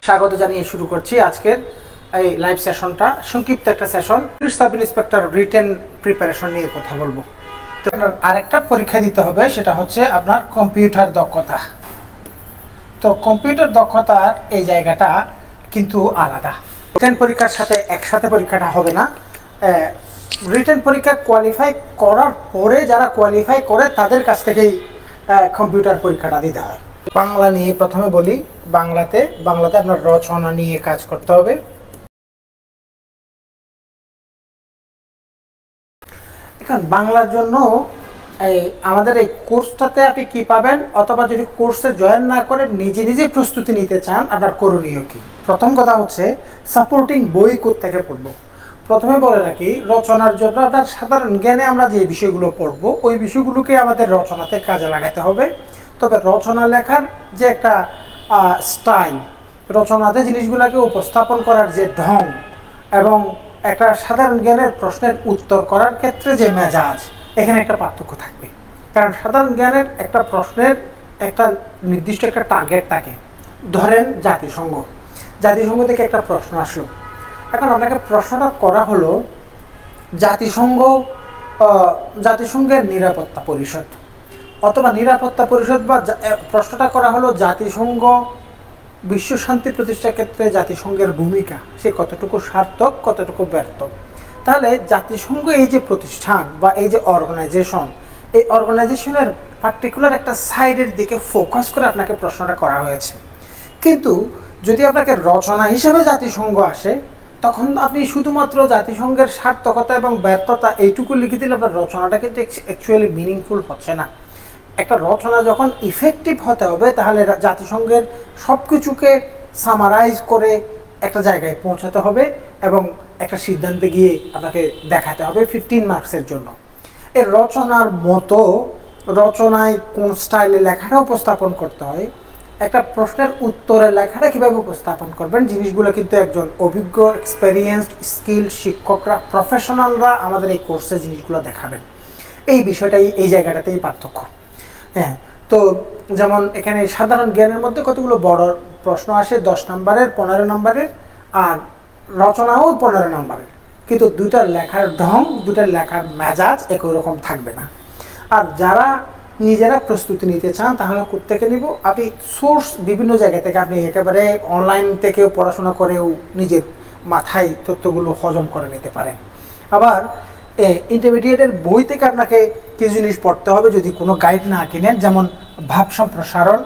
স্বাগত জানিয়ে শুরু করছি আজকের এই লাইভ সেশনটা। সংক্ষিপ্ত একটা session, sub inspector written preparation নিয়ে কথা বলবো। তো আপনার আরেকটা পরীক্ষা দিতে হবে, সেটা হচ্ছে আপনার কম্পিউটার দক্ষতা। তো কম্পিউটার দক্ষতার এই জায়গাটা কিন্তু আলাদা। রিটেন পরীক্ষার সাথে একসাথে পরীক্ষাটা হবে না। রিটেন পরীক্ষা কোয়ালিফাই করার পরে যারা কোয়ালিফাই করে তাদের কাছ থেকেই কম্পিউটার পরীক্ষাটা দিতে হয়। বাংলা নিয়ে প্রথমে বলি। বাংলাতে আপনার রচনা নিয়ে কাজ করতে হবে। এখন বাংলার জন্য আমাদের এই কোর্সটাতে আপনি কি পাবেন, অথবা যদি কোর্সে জয়েন না করে নিজে নিজে প্রস্তুতি নিতে চান, আপনার করণীয় কি? প্রথম কথা হচ্ছে সাপোর্টিং বই কোত্থেকে পড়বো। প্রথমে বলে রাখি, রচনার জন্য আপনার সাধারণ জ্ঞানে আমরা যে বিষয়গুলো পড়বো ওই বিষয়গুলোকে আমাদের রচনাতে কাজে লাগাতে হবে। তবে রচনা লেখার যে একটা স্টাইল, রচনাতে জিনিসগুলোকে উপস্থাপন করার যে ঢং এবং একটা সাধারণ জ্ঞানের প্রশ্নের উত্তর করার ক্ষেত্রে যে মেজাজ, এখানে একটা পার্থক্য থাকবে। কারণ সাধারণ জ্ঞানের একটা প্রশ্নের একটা নির্দিষ্ট একটা টার্গেট থাকে। ধরেন জাতিসংঘ থেকে একটা প্রশ্ন আসলো। এখন আপনাকে প্রশ্নটা করা হলো জাতিসংঘের নিরাপত্তা পরিষদ, অথবা নিরাপত্তা পরিষদ, বা প্রশ্নটা করা হলো জাতিসংঘ বিশ্ব শান্তি প্রতিষ্ঠার ক্ষেত্রে জাতিসংঘের ভূমিকা, সে কতটুকু সার্থক, কতটুকু ব্যর্থ। তাহলে জাতিসংঘ এই যে প্রতিষ্ঠান বা এই যে অর্গানাইজেশন, এই অর্গানাইজেশনের পার্টিকুলার একটা সাইডের দিকে ফোকাস করে আপনাকে প্রশ্নটা করা হয়েছে। কিন্তু যদি আপনাকে রচনা হিসেবে জাতিসংঘ আসে, তখন আপনি শুধুমাত্র জাতিসংঘের সার্থকতা এবং ব্যর্থতা এইটুকু লিখে দিলে আপনার রচনাটা কিন্তু অ্যাকচুয়ালি মিনিংফুল হচ্ছে না। একটা রচনা যখন ইফেক্টিভ হতে হবে, তাহলে জাতিসংঘের সব কিছুকে সামারাইজ করে একটা জায়গায় পৌঁছাতে হবে এবং একটা সিদ্ধান্তে গিয়ে আপনাকে দেখাতে হবে 15 মার্কসের জন্য। এর রচনার মতো রচনায় কোন স্টাইলে লেখাটা উপস্থাপন করতে হয়, একটা প্রশ্নের উত্তরে লেখাটা কীভাবে উপস্থাপন করবেন, জিনিসগুলো কিন্তু একজন অভিজ্ঞ এক্সপেরিয়েন্সড স্কিল শিক্ষকরা, প্রফেশনালরা আমাদের এই কোর্সে জিনিসগুলো দেখাবেন। এই বিষয়টাই, এই জায়গাটাতেই পার্থক্য। হ্যাঁ, তো যেমন এখানে সাধারণ জ্ঞানের মধ্যে কতগুলো বড় প্রশ্ন আসে, 10 নম্বরের, 15 নম্বরের, আর রচনাও 15 নম্বরের। কিন্তু দুইটার লেখার ঢং, দুইটার লেখার মেজাজ একই রকম থাকবে না। আর যারা নিজেরা প্রস্তুতি নিতে চান, তাহলে কোত্থেকে নিব? আপনি সোর্স বিভিন্ন জায়গা থেকে, আপনি একেবারে অনলাইন থেকেও পড়াশোনা করেও নিজের মাথায় তথ্যগুলো হজম করে নিতে পারেন। আবার ইন্টারমিডিয়েটের বই থেকে আপনাকে কিছু জিনিস পড়তে হবে যদি কোনো গাইড না কিনেন, যেমন ভাব সম্প্রসারণ,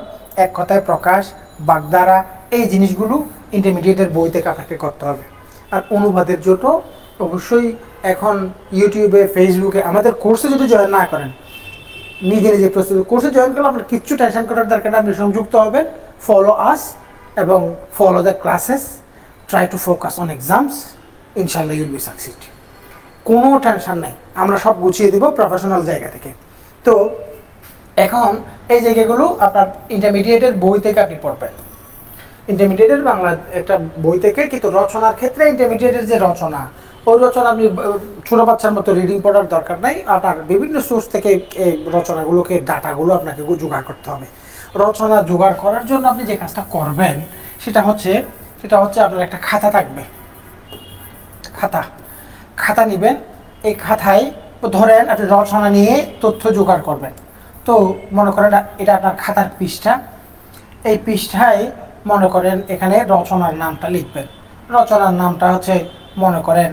এক কথায় প্রকাশ, বাগধারা, এই জিনিসগুলো ইন্টারমিডিয়েটের বই থেকে আপনাকে করতে হবে। আর অনুবাদের জন্য অবশ্যই এখন ইউটিউবে, ফেসবুকে আমাদের কোর্সে যদি জয়েন না করেন, নিজে নিজে প্রস্তুতি কোর্সে জয়েন করলে আপনার কিচ্ছু টেনশন করার দরকার নেই। আপনি সংযুক্ত হবেন, ফলো আস এবং follow the classes, try to focus on exams, ইনশাল্লাহ ইউল বি সাকসিড। কোনো টেনশন নেই, আমরা সব গুছিয়ে দেবো প্রফেশনাল জায়গা থেকে। তো এখন এই জায়গাগুলো আপনার ইন্টারমিডিয়েটের বই থেকে আপনি পড়বেন, ইন্টারমিডিয়েটের বাংলা একটা বই থেকে। কিন্তু রচনার ক্ষেত্রে ইন্টারমিডিয়েটের যে রচনা, ওই রচনা আপনি ছোটো বাচ্চার মতো রিডিং পড়ার দরকার নাই। আপনার বিভিন্ন সোর্স থেকে এই রচনাগুলোকে, ডাটাগুলো আপনাকে জোগাড় করতে হবে। রচনা জোগাড় করার জন্য আপনি যে কাজটা করবেন সেটা হচ্ছে আপনার একটা খাতা থাকবে। খাতা নেবেন, এই খাতায় ধরেন আপনি রচনা নিয়ে তথ্য জোগাড় করবেন। তো মনে করেন এটা আপনার খাতার পৃষ্ঠা, এই পৃষ্ঠায় মনে করেন এখানে রচনার নামটা লিখবেন। রচনার নামটা হচ্ছে মনে করেন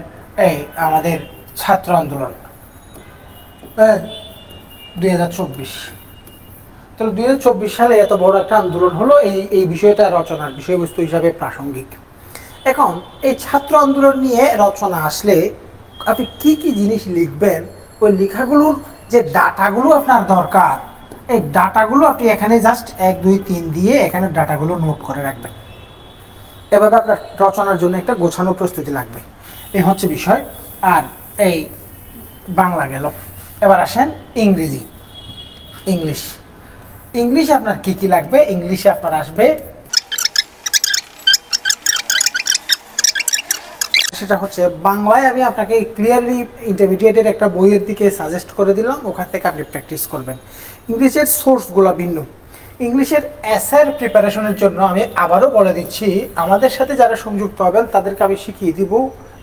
এই আমাদের ছাত্র আন্দোলন 2024। তাহলে 2024 সালে এত বড় একটা আন্দোলন হলো, এই বিষয়টা রচনার বিষয়বস্তু হিসাবে প্রাসঙ্গিক। এখন এই ছাত্র আন্দোলন নিয়ে রচনা আসলে আপনি কি কি জিনিস লিখবেন, ওই লেখাগুলোর যে ডাটাগুলো আপনার দরকার, এই ডাটাগুলো আপনি এখানে জাস্ট 1, 2, 3 দিয়ে এখানে ডাটাগুলো নোট করে রাখবেন। এভাবে আপনার রচনার জন্য একটা গোছানো প্রস্তুতি লাগবে। এই হচ্ছে বিষয়। আর এই বাংলা গেল, এবার আসেন ইংলিশ আপনার কি কি লাগবে? ইংলিশে আপনার আসবে, সেটা হচ্ছে বাংলায় আমি আপনাকে ক্লিয়ারলি ইন্টারমিডিয়েটের একটা বইয়ের দিকে সাজেস্ট করে দিলাম, ওখান থেকে আপনি প্র্যাকটিস করবেন। ইংলিশের সোর্সগুলো ভিন্ন, ইংলিশের এসের প্রিপারেশনের জন্য আমি আবারও বলে দিচ্ছি, আমাদের সাথে যারা সংযুক্ত হবেন তাদেরকে আমি শিখিয়ে দিব,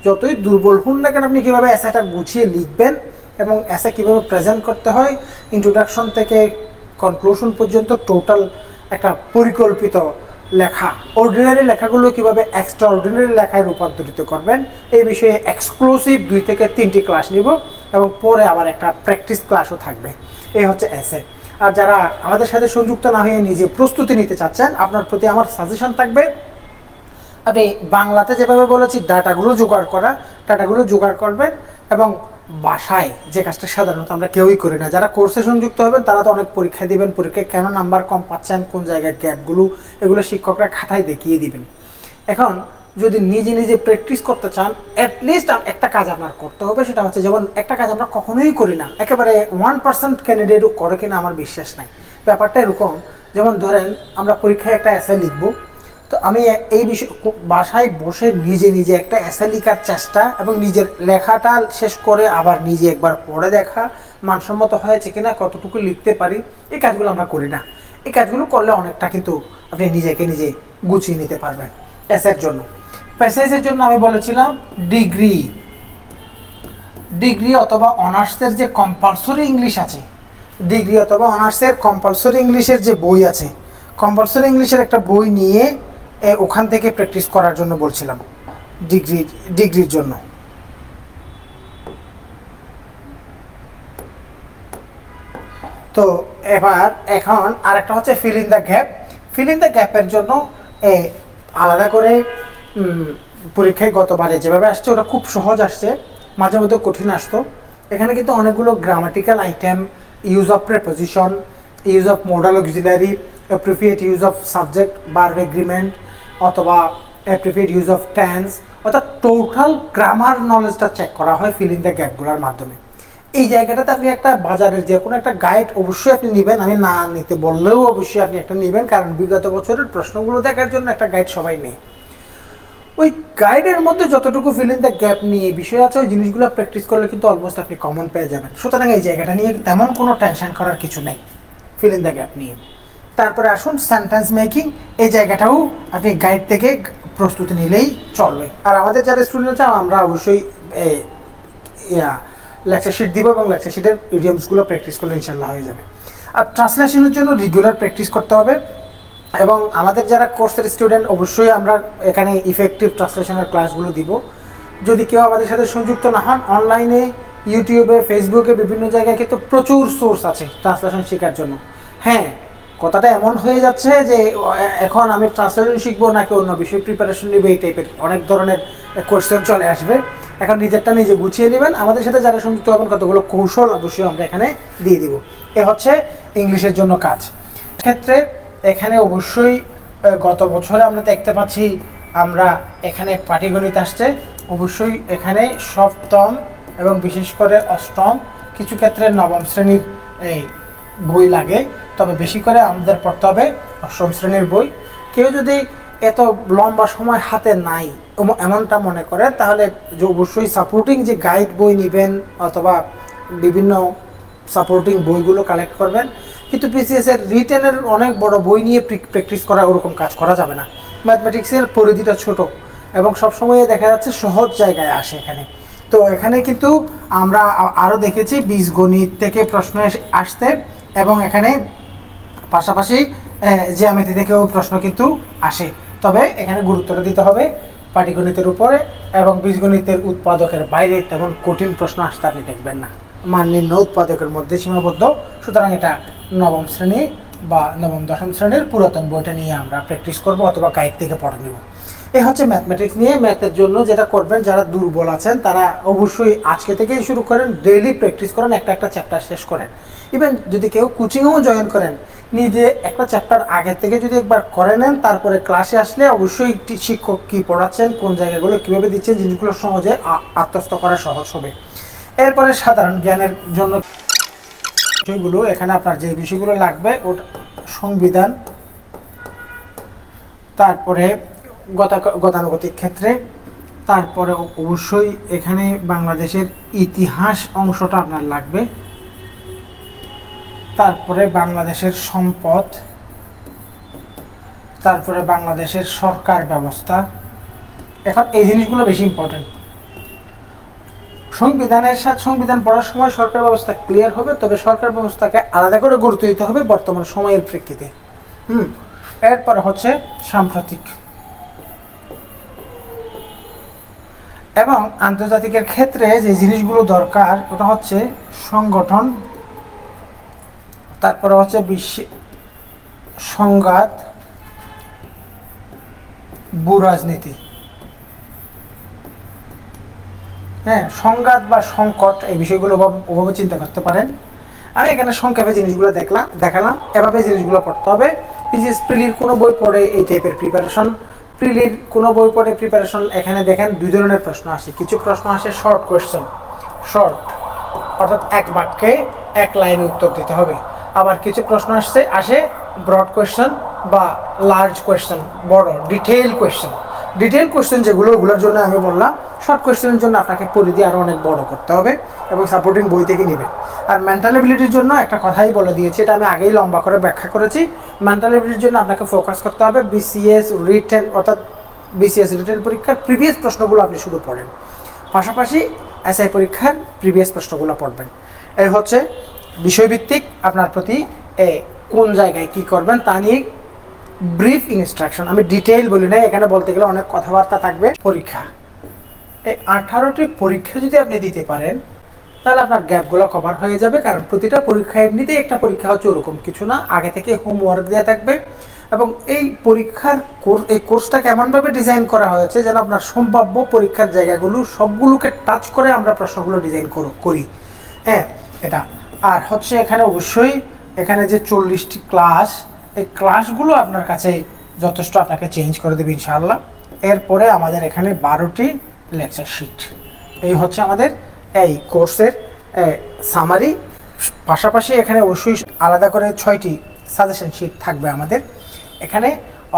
যতই দুর্বল হন না কেন আপনি কীভাবে এসেটা গুছিয়ে লিখবেন এবং এসে কীভাবে প্রেজেন্ট করতে হয়, ইন্ট্রোডাকশন থেকে কনক্লুশন পর্যন্ত টোটাল একটা পরিকল্পিত লেখা, অর্ডিনারি লেখাগুলো কীভাবে এক্সট্রা অর্ডিনারি লেখায় রূপান্তরিত করবেন, এই বিষয়ে এক্সক্লুসিভ 2 থেকে 3টি ক্লাস নিব এবং পরে আবার একটা প্র্যাকটিস ক্লাসও থাকবে। এই হচ্ছে এসে। আর যারা আমাদের সাথে সংযুক্ত না হয়ে নিজে প্রস্তুতি নিতে চাচ্ছেন, আপনার প্রতি আমার সাজেশন থাকবে, আপনি বাংলাতে যেভাবে বলেছি ডাটাগুলো জোগাড় করবেন এবং বাসায় যে কাজটা সাধারণত আমরা কেউই করি না, যারা কোর্সে সংযুক্ত হবেন তারা তো অনেক পরীক্ষা দিবেন, পরীক্ষায় কেন নাম্বার কম পাচ্ছেন, কোন জায়গায় গ্যাপগুলো, এগুলো শিক্ষকরা খাতায় দেখিয়ে দিবেন। এখন যদি নিজে নিজে প্র্যাকটিস করতে চান, অ্যাটলিস্ট একটা কাজ আপনার করতে হবে, সেটা হচ্ছে যেমন একটা কাজ আমরা কখনোই করি না, একেবারে 1% ক্যান্ডিডেটও করে কিনা আমার বিশ্বাস নাই। ব্যাপারটা এরকম, যেমন ধরেন আমরা পরীক্ষায় একটা এসে লিখবো, তো আমি এই বিষয় বাসায় বসে নিজে নিজে একটা এসে লেখার চেষ্টা এবং নিজের লেখাটা শেষ করে আবার নিজে একবার পড়ে দেখা, মানসম্মত হয়েছে কিনা, কতটুকু লিখতে পারি, এই কাজগুলো আমরা করি না। এই কাজগুলো করলে অনেকটা কিন্তু আপনি নিজেকে নিজে গুছিয়ে নিতে পারবেন। এসের জন্য, প্যাসেজের জন্য আমি বলেছিলাম ডিগ্রি অথবা অনার্সের যে কম্পালসরি ইংলিশ আছে, ডিগ্রি অথবা অনার্সের কম্পালসরি ইংলিশের যে বই আছে, কম্পালসরি ইংলিশের একটা বই নিয়ে ওখান থেকে প্র্যাকটিস করার জন্য বলছিলাম ডিগ্রির জন্য। তো এখন আরেকটা হচ্ছে fill in the gap. Fill in the গ্যাপের জন্য আলাদা করে পরীক্ষায় গতবারে যেভাবে আসছে ওটা খুব সহজ আসছে, মাঝে মধ্যে কঠিন আসতো। এখানে কিন্তু অনেকগুলো grammatical item, use of preposition, use of modal auxiliary, appropriate use of subject, verb agreement অথবা অ্যাপ্রোপ্রিয়েট ইউজ অফ টেন্স, অর্থাৎ টোটাল গ্রামার নলেজটা চেক করা হয় ফিল ইন দ্য গ্যাপগুলোর মাধ্যমে। এই জায়গাটাতে আপনি একটা বাজারের যে কোনো একটা গাইড অবশ্যই আপনি নেবেন, আমি না নিতে বললেও অবশ্যই আপনি একটা নেবেন, কারণ বিগত বছরের প্রশ্নগুলো দেখার জন্য একটা গাইড সবাই নেই। ওই গাইডের মধ্যে যতটুকু ফিল ইন দ্য গ্যাপ নিয়ে বিষয় আছে, ওই জিনিসগুলো প্র্যাকটিস করলে কিন্তু অলমোস্ট আপনি কমন পেয়ে যাবেন। সুতরাং এই জায়গাটা নিয়ে তেমন কোনো টেনশন করার কিছু নেই ফিল ইন দ্য গ্যাপ নিয়ে। তারপরে আসুন সেন্টেন্স মেকিং, এই জায়গাটাও আপনি গাইড থেকে প্রস্তুতি নিলেই চলবে। আর আমাদের যারা স্টুডেন্ট আছে আমরা অবশ্যই লেকচার শিট দিব এবং লেকচার শিটের ইডিয়মসগুলো প্র্যাকটিস করলে ইনশাল্লাহ হয়ে যাবে। আর ট্রান্সলেশনের জন্য রেগুলার প্র্যাকটিস করতে হবে এবং আমাদের যারা কোর্সের স্টুডেন্ট অবশ্যই আমরা এখানে ইফেক্টিভ ট্রান্সলেশনের ক্লাসগুলো দিব। যদি কেউ আমাদের সাথে সংযুক্ত না হন, অনলাইনে ইউটিউবে, ফেসবুকে বিভিন্ন জায়গায় কিন্তু প্রচুর সোর্স আছে ট্রান্সলেশন শেখার জন্য। হ্যাঁ, কথাটা এমন হয়ে যাচ্ছে যে এখন আমি ট্রান্সলেশন শিখবো নাকি অন্য বিষয় প্রিপারেশন নেবে, এই টাইপের অনেক ধরনের কোয়েশ্চেন চলে আসবে। এখন নিজেরটা নিজে গুছিয়ে নেবেন। আমাদের সাথে যারা সংযুক্ত হবেন কতগুলো কৌশল অবশ্যই আমরা এখানে দিয়ে দিব। এ হচ্ছে ইংলিশের জন্য কাজ। ক্ষেত্রে এখানে অবশ্যই গত বছরে আমরা দেখতে পাচ্ছি আমরা এখানে পাটিগণিত আসছে, অবশ্যই এখানে সপ্তম এবং বিশেষ করে অষ্টম, কিছু ক্ষেত্রে নবম শ্রেণীর এই বই লাগে, তবে বেশি করে আমাদের পড়তে হবে অষ্টম শ্রেণীর বই। কেউ যদি এত লম্বা সময় হাতে নাই এমনটা মনে করে, তাহলে যে অবশ্যই সাপোর্টিং যে গাইড বই নেবেন অথবা বিভিন্ন সাপোর্টিং বইগুলো কালেক্ট করবেন। কিন্তু পিসিএস এর রিটেনের অনেক বড় বই নিয়ে প্র্যাকটিস করা ওরকম কাজ করা যাবে না। ম্যাথমেটিক্সের পরিধিটা ছোট এবং সবসময় দেখা যাচ্ছে সহজ জায়গায় আসে এখানে। তো এখানে কিন্তু আমরা আরও দেখেছি বীজগণিত থেকে প্রশ্ন আসতে এবং এখানে পাশাপাশি জ্যামিতি থেকেও প্রশ্ন কিন্তু আসে। তবে এখানে গুরুত্বটা দিতে হবে পাটিগণিতের উপরে এবং বীজগণিতের উৎপাদকের বাইরে তেমন কঠিন প্রশ্ন আসতে আপনি দেখবেন না, মান নির্ণয় উৎপাদকের মধ্যে সীমাবদ্ধ। সুতরাং এটা নবম শ্রেণী বা নবম দশম শ্রেণীর পুরাতন বইটা নিয়ে আমরা প্র্যাকটিস করব অথবা গাইড থেকে পড়ে নেব। এই হচ্ছে ম্যাথমেটিক্স নিয়ে। ম্যাথের জন্য যেটা করবেন, যারা দুর্বল আছেন তারা অবশ্যই আজকে থেকেই শুরু করেন, ডেইলি প্র্যাকটিস করেন, একটা চ্যাপ্টার শেষ করেন। ইভেন যদি কেউ কোচিংয়েও জয়েন করেন, নিজে একটা চ্যাপ্টার আগে থেকে যদি একবার করে নেন, তারপরে ক্লাসে আসলে অবশ্যই শিক্ষক কী পড়াচ্ছেন, কোন জায়গাগুলো কীভাবে দিচ্ছেন, জিনিসগুলো সহজে আত্মস্থ করা সহজ হবে। এরপরে সাধারণ জ্ঞানের জন্য বিষয়গুলো, এখানে আপনার যে বিষয়গুলো লাগবে ওটা সংবিধান, তারপরে গতানুগতিক ক্ষেত্রে, তারপরে অবশ্যই এখানে বাংলাদেশের ইতিহাস অংশটা আপনার লাগবে, তারপরে বাংলাদেশের সম্পদ, তারপরে বাংলাদেশের সরকার ব্যবস্থা। এখন এই জিনিসগুলো বেশি ইম্পর্টেন্ট। সংবিধানের সাথে সংবিধান পড়ার সময় সরকার ব্যবস্থা ক্লিয়ার হবে, তবে সরকার ব্যবস্থাকে আলাদা করে গুরুত্ব দিতে হবে বর্তমান সময়ের প্রেক্ষিতে। এরপরে হচ্ছে সাম্প্রতিক এবং আন্তর্জাতিকের ক্ষেত্রে যে জিনিসগুলো দরকার ওটা হচ্ছে সংগঠন, তারপরে হচ্ছে বিশ্ব সংঘাত, ভূ রাজনীতি। হ্যাঁ, সংঘাত বা সংকট এই বিষয়গুলো ওভাবে চিন্তা করতে পারেন। আমি এখানে সংক্ষেপে জিনিসগুলো দেখালাম, এভাবে জিনিসগুলো পড়তে হবে। প্রিলির কোনো বই পড়ে এই টাইপের প্রিপারেশন, প্রিলির কোনো বই পড়ে প্রিপারেশন, এখানে দেখেন দুই ধরনের প্রশ্ন আসে। কিছু প্রশ্ন আসে শর্ট কোয়েশ্চেন, শর্ট অর্থাৎ এক বাক্যে এক লাইনে উত্তর দিতে হবে। আবার কিছু প্রশ্ন আসে ব্রড কোয়েশ্চেন বা লার্জ কোয়েশ্চেন, বড় ডিটেইল কোয়েশ্চেন। ডিটেইল কোয়েশ্চেন যেগুলো, ওগুলোর জন্য আমি বললাম শর্ট কোয়েশ্চেনের জন্য আপনাকে পরিধি আরও অনেক বড় করতে হবে এবং সাপোর্টিং বই থেকে নেবেন। আর মেন্টাল এবিলিটির জন্য একটা কথাই বলে দিয়েছি, এটা আমি আগেই লম্বা করে ব্যাখ্যা করেছি। মেন্টাল এবিলিটির জন্য আপনাকে ফোকাস করতে হবে বিসিএস রিটেন, অর্থাৎ বিসিএস রিটেন পরীক্ষার প্রিভিয়াস প্রশ্নগুলো আপনি শুধু পড়েন, পাশাপাশি এসআই পরীক্ষার প্রিভিয়াস প্রশ্নগুলো পড়বেন। এই হচ্ছে বিষয়ভিত্তিক আপনার প্রতি কোন জায়গায় কি করবেন তা নিয়ে ব্রিফ ইনস্ট্রাকশন। আমি ডিটেইল বলি না, এখানে বলতে গেলে অনেক কথাবার্তা থাকবে। পরীক্ষা, এই 18টি পরীক্ষা যদি আপনি দিতে পারেন তাহলে আপনার গ্যাপগুলো কভার হয়ে যাবে। কারণ প্রতিটা পরীক্ষা এমনিতেই একটা পরীক্ষা হচ্ছে ওরকম কিছু না, আগে থেকে হোমওয়ার্ক দেওয়া থাকবে এবং এই পরীক্ষার এই কোর্সটাকে এমনভাবে ডিজাইন করা হয়েছে যেন আপনার সম্ভাব্য পরীক্ষার জায়গাগুলো সবগুলোকে টাচ করে আমরা প্রশ্নগুলো ডিজাইন করি। হ্যাঁ, এটা আর হচ্ছে এখানে অবশ্যই এখানে যে 40টি ক্লাস, এই ক্লাসগুলো আপনার কাছে যথেষ্ট আপনাকে চেঞ্জ করে দেবে ইনশাআল্লাহ। এরপরে আমাদের এখানে 12টি লেকচার শিট, এই হচ্ছে আমাদের এই কোর্সের সামারি। পাশাপাশি এখানে অবশ্যই আলাদা করে 6টি সাজেশন শিট থাকবে আমাদের এখানে।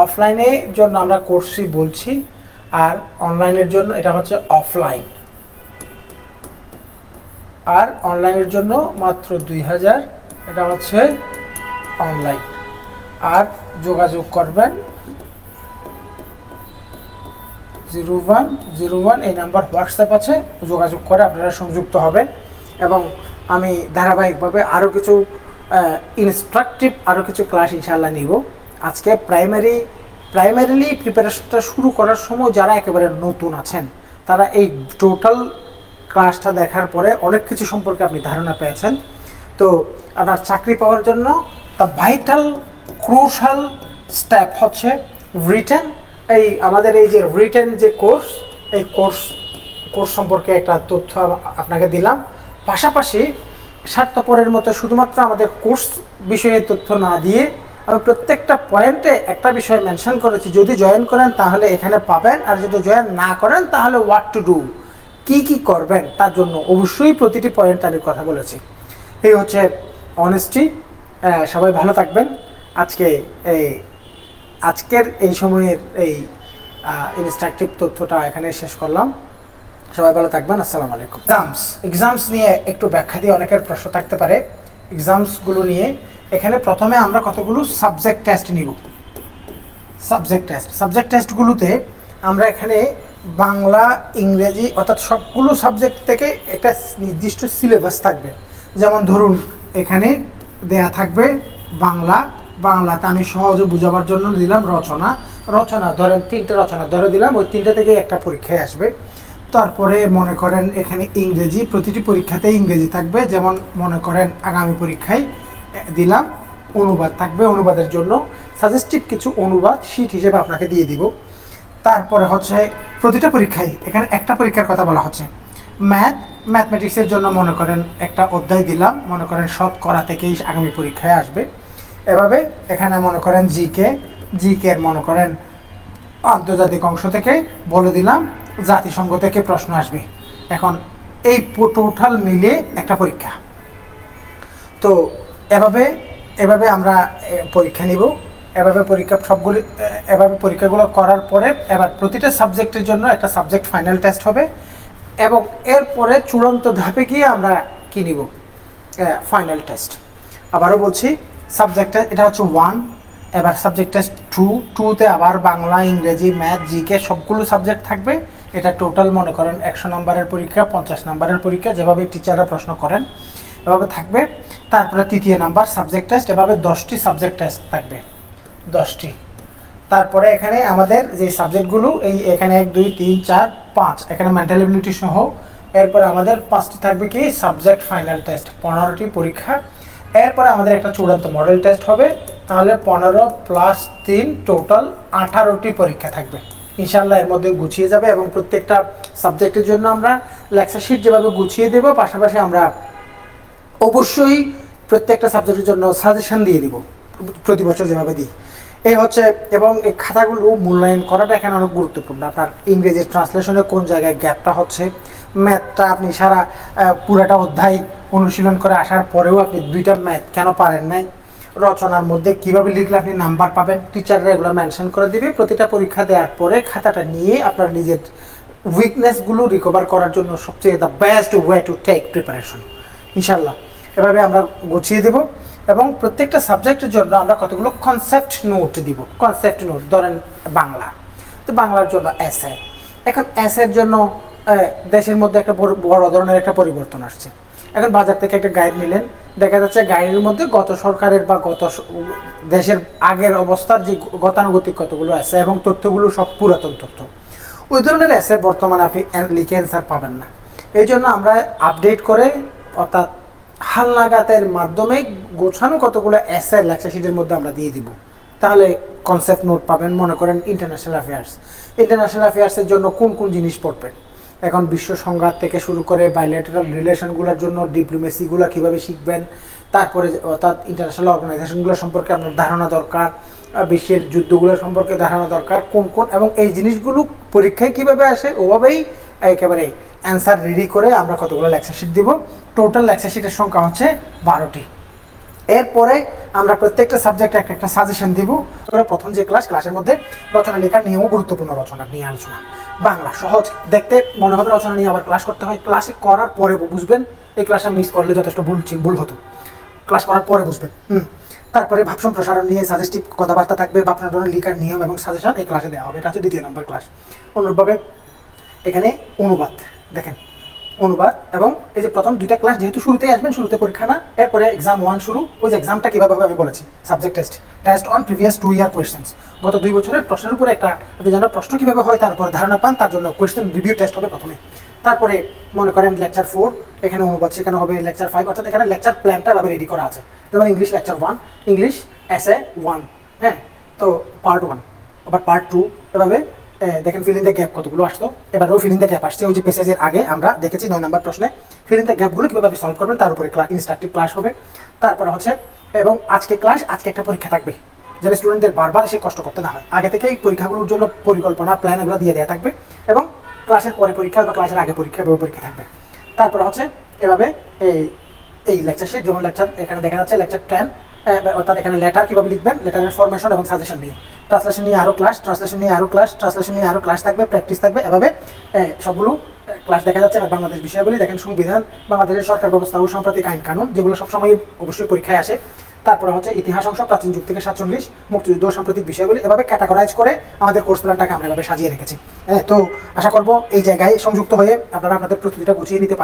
অফলাইনের জন্য আমরা কোর্সই বলছি, আর অনলাইনের জন্য এটা হচ্ছে অফলাইন, আর অনলাইনের জন্য মাত্র 2000, এটা হচ্ছে অনলাইন। আর যোগাযোগ করবেন 0101, এই নাম্বার হোয়াটসঅ্যাপ আছে, যোগাযোগ করে আপনারা সংযুক্ত হবেন। এবং আমি ধারাবাহিকভাবে আরও কিছু ইনস্ট্রাকটিভ আরও কিছু ক্লাস ইনশাআল্লাহ নিব। আজকে প্রাইমারিলি প্রিপারেশনটা শুরু করার সময় যারা একেবারে নতুন আছেন তারা এই টোটাল ক্লাসটা দেখার পরে অনেক কিছু সম্পর্কে আপনি ধারণা পেয়েছেন। তো আপনার চাকরি পাওয়ার জন্য দ্য ভাইটাল ক্রুশাল স্টেপ হচ্ছে রিটেন। এই আমাদের এই যে রিটেন যে কোর্স, এই কোর্স সম্পর্কে একটা তথ্য আপনাকে দিলাম। পাশাপাশি স্বার্থপরের মতো শুধুমাত্র আমাদের কোর্স বিষয়ে তথ্য না দিয়ে আমি প্রত্যেকটা পয়েন্টে একটা বিষয় মেনশন করেছি, যদি জয়েন করেন তাহলে এখানে পাবেন, আর যদি জয়েন না করেন তাহলে হোয়াট টু ডু, কি করবেন তার জন্য অবশ্যই প্রতিটি পয়েন্ট আমি কথা বলেছি। এই হচ্ছে অনেস্টি। সবাই ভালো থাকবেন। আজকের এই সময়ের এই ইনস্ট্রাকটিভ তথ্যটা এখানে শেষ করলাম। সবাই ভালো থাকবেন। আসসালামু আলাইকুম। এক্সামস নিয়ে একটু ব্যাখ্যা দিয়ে অনেকের প্রশ্ন থাকতে পারে। এক্সামসগুলো নিয়ে এখানে প্রথমে আমরা কতগুলো সাবজেক্ট টেস্ট নিব। সাবজেক্ট টেস্টগুলোতে আমরা এখানে বাংলা, ইংরেজি অর্থাৎ সবগুলো সাবজেক্ট থেকে একটা নির্দিষ্ট সিলেবাস থাকবে। যেমন ধরুন এখানে দেয়া থাকবে বাংলাতে আমি সহজে বোঝাবার জন্য দিলাম রচনা ধরেন 3টে রচনা ধরে দিলাম, ওই 3টে থেকে একটা পরীক্ষায় আসবে। তারপরে মনে করেন এখানে ইংরেজি, প্রতিটি পরীক্ষাতে ইংরেজি থাকবে। যেমন মনে করেন আগামী পরীক্ষায় দিলাম অনুবাদ থাকবে, অনুবাদের জন্য সাজেস্টিভ কিছু অনুবাদ শীট হিসেবে আপনাকে দিয়ে দিব। তারপরে হচ্ছে প্রতিটা পরীক্ষায় এখানে একটা পরীক্ষার কথা বলা হচ্ছে ম্যাথমেটিক্সের জন্য মনে করেন একটা অধ্যায় দিলাম, মনে করেন শতকরা থেকেই আগামী পরীক্ষায় আসবে। এভাবে এখানে মনে করেন জিকে এর মনে করেন আন্তর্জাতিক অংশ থেকে বলে দিলাম, জাতিসংঘ থেকে প্রশ্ন আসবে। এখন এই টোটাল মিলে একটা পরীক্ষা। তো এভাবে আমরা পরীক্ষা নিব। এভাবে পরীক্ষাগুলো করার পরে এবার প্রতিটা সাবজেক্টের জন্য একটা সাবজেক্ট ফাইনাল টেস্ট হবে এবং এরপরে চূড়ান্ত ধাপে গিয়ে আমরা কি নিব, ফাইনাল টেস্ট। আবারও বলছি, সাবজেক্টটা এটা হচ্ছে 1, এবার সাবজেক্ট টেস্ট টুতে আবার বাংলা, ইংরেজি, ম্যাথ, জিকে সবগুলো সাবজেক্ট থাকবে। এটা টোটাল মনে করেন 100 নম্বরের পরীক্ষা, 50 নম্বরের পরীক্ষা, যেভাবে টিচাররা প্রশ্ন করেন এভাবে থাকবে। তারপরে তৃতীয় নাম্বার সাবজেক্ট টেস্ট, এভাবে 10টি সাবজেক্ট টেস্ট থাকবে, 10টি। তারপরে এখানে আমাদের যে সাবজেক্টগুলো এই এখানে 1 2 3 4 5 এখানে মেন্টাল এবিলিটি সহ, এরপরে আমাদের 5টি থাকবে কি সাবজেক্ট ফাইনাল টেস্ট, 15টি পরীক্ষা। এরপরে আমাদের একটা চূড়ান্ত মডেল টেস্ট হবে, তাহলে 15 প্লাস 3 টোটাল 18টি পরীক্ষা থাকবে। ইনশাআল্লাহ এর মধ্যে গুছিয়ে যাবে এবং প্রত্যেকটা সাবজেক্টের জন্য আমরা লেকচার শিট যেভাবে গুছিয়ে দেব, পাশাপাশি আমরা অবশ্যই প্রত্যেকটা সাবজেক্টের জন্য সাজেশন দিয়ে দিব প্রতি বছর যেভাবে দিই। এই হচ্ছে, এবং এই খাতাগুলো মূল্যায়ন করাটা এখানে অনেক গুরুত্বপূর্ণ। আপনার ইংরেজির ট্রান্সলেশনে কোন জায়গায় গ্যাপটা হচ্ছে, ম্যাথটা আপনি সারা পুরাটা অধ্যায় অনুশীলন করে আসার পরেও আপনি 2টা ম্যাথ কেন পারেন নাই, রচনার মধ্যে কিভাবে লিখলে আপনি নাম্বার পাবেন, টিচাররা এগুলো মেনশন করে দিবে। প্রতিটা পরীক্ষা দেওয়ার পরে খাতাটা নিয়ে আপনার নিজের উইকনেসগুলো রিকভার করার জন্য সবচেয়ে the best way to take preparation. ইনশাল্লাহ এভাবে আমরা গুছিয়ে দেব এবং প্রত্যেকটা সাবজেক্টের জন্য আমরা কতগুলো কনসেপ্ট নোট দিব। কনসেপ্ট নোট ধরেন বাংলা, তো বাংলার জন্য এসে, এখন এসের জন্য দেশের মধ্যে একটা বড় ধরনের একটা পরিবর্তন আসছে। এখন বাজার থেকে একটা গাইড নিলেন, দেখা যাচ্ছে গাইডের মধ্যে গত সরকারের বা গত দেশের আগের অবস্থার যে গতানুগতিক কতগুলো আছে এবং তথ্যগুলো সব পুরাতন তথ্য, ওই ধরনের এসে বর্তমানে আপনি লিখে অ্যান্সার পাবেন না। এই জন্য আমরা আপডেট করে অর্থাৎ হালনাগাদের মাধ্যমে গোছানো কতগুলো এসে লেকচার শিটের মধ্যে আমরা দিয়ে দিব। তাহলে কনসেপ্ট নোট পাবেন। মনে করেন ইন্টারন্যাশনাল অ্যাফেয়ার্সের জন্য কোন কোন জিনিস পড়বেন, এখন বিশ্ব সংঘাত থেকে শুরু করে বাইলেটারাল রিলেশনগুলোর জন্য ডিপ্লোমেসিগুলো কীভাবে শিখবেন, তারপরে অর্থাৎ ইন্টারন্যাশনাল অর্গানাইজেশনগুলো সম্পর্কে আপনার ধারণা দরকার, বিশ্বের যুদ্ধগুলো সম্পর্কে ধারণা দরকার কোন কোন, এবং এই জিনিসগুলো পরীক্ষায় কীভাবে আসে ওভাবেই একেবারে অ্যান্সার রেডি করে আমরা কতগুলো লেকচার শিট দিব। টোটাল লেকচার শিটের সংখ্যা হচ্ছে 12টি। এরপরে আমরা প্রত্যেকটা সাবজেক্টে একটা একটা সাজেশন দিব। প্রথম যে ক্লাসের মধ্যে রচনা লেখার নিয়েও গুরুত্বপূর্ণ রচনা নিয়ে আলোচনা। বাংলা সহজ দেখতে মনে হবে, রচনা নিয়ে আবার ক্লাস করতে হয়, ক্লাসে করার পরে বুঝবেন। এই ক্লাসে মিস করলে যথেষ্ট ভুল হতো, ক্লাস করার পরে বুঝবেন। তারপরে ভাব সম্প্রসারণ নিয়ে সাজেস্টিভ কথাবার্তা থাকবে, ভাবনা লেখার নিয়ম এবং সাজেশন এই ক্লাসে দেওয়া হবে। এটা হচ্ছে 2য় নম্বর ক্লাস। অনুরূপভাবে এখানে অনুবাদ, দেখেন অনুবাদ, এবং এই যে প্রথম 2টা ক্লাস যেহেতু শুরুতেই আসবেন, শুরুতে পরীক্ষা না, এরপরে এক্সাম 1 শুরু। ওই যে এক্সামটা কীভাবে হবে আমি বলেছি, subject test on previous 2 year questions, গত 2 বছরের প্রশ্নের উপরে একটা আপনি যেন প্রশ্ন কীভাবে হয় তার উপর ধারণা পান, তার জন্য কোয়েশ্চেন রিভিউ টেস্ট হবে প্রথমে। তারপরে মনে করেন লেকচার 4 এখানে অনুবাদ শেখানো হবে, লেকচার 5 অর্থাৎ এখানে লেকচার প্ল্যানটা ভাবে রেডি করা আছে। যেমন ইংলিশ লেকচার 1, ইংলিশ এসে 1, হ্যাঁ, তো পার্ট 1, আবার পার্ট 2, এভাবে দেখেন ফিল ইন দ্য গ্যাপ কতগুলো আসতো। এবারেও ফিল ইন দ্য গ্যাপ আসছে। ওই যে প্যাসেজের আগে আমরা দেখেছি 9 নম্বর প্রশ্নে ফিল ইন দ্য গ্যাপগুলো কীভাবে সলভ করবেন তার উপরে ইনস্ট্রাকটিভ ক্লাস হবে। তারপরে হচ্ছে, এবং আজকে একটা পরীক্ষা থাকবে, যেন স্টুডেন্টদের বারবার এসে কষ্ট করতে না হয়। আগে থেকে এই পরীক্ষাগুলোর জন্য পরিকল্পনা প্ল্যান এগুলো দিয়ে দেওয়া থাকবে, এবং ক্লাসের পরে পরীক্ষা বা ক্লাসের আগে পরীক্ষা থাকবে। তারপরে হচ্ছে এভাবে এই লেকচার শিট, যেমন লেকচার এখানে দেখা যাচ্ছে লেকচার 10, অর্থাৎ এখানে লেটার কীভাবে লিখবেন, লেটারের ফরমেশন এবং সাজেশন নিয়ে, ট্রান্সলেশন নিয়ে আরও ক্লাস, ট্রান্সলেশন নিয়ে আরও ক্লাস থাকবে, প্র্যাকটিস থাকবে। এভাবে সবগুলো ক্লাস দেখা যাচ্ছে। আর বাংলাদেশ বিষয়াবলী দেখেন, সংবিধান, বাংলাদেশের সরকার ব্যবস্থা ও সাম্প্রতিক আইন কানুন, যেগুলো সবসময় অবশ্যই পরীক্ষায় আসে। তারপরে হচ্ছে ইতিহাস অংশ, প্রাচীন যুগ থেকে 47, মুক্তিযুদ্ধ, সাম্প্রতিক বিষয়গুলি, এভাবে ক্যাটাগরাইজ করে আমাদের কোর্স প্ল্যানটাকে আমরা এভাবে সাজিয়ে রেখেছি। তো আশা করব এই জায়গায় সংযুক্ত হয়ে আপনারা আপনাদের প্রস্তুতিটা গুছিয়ে নিতে পারেন।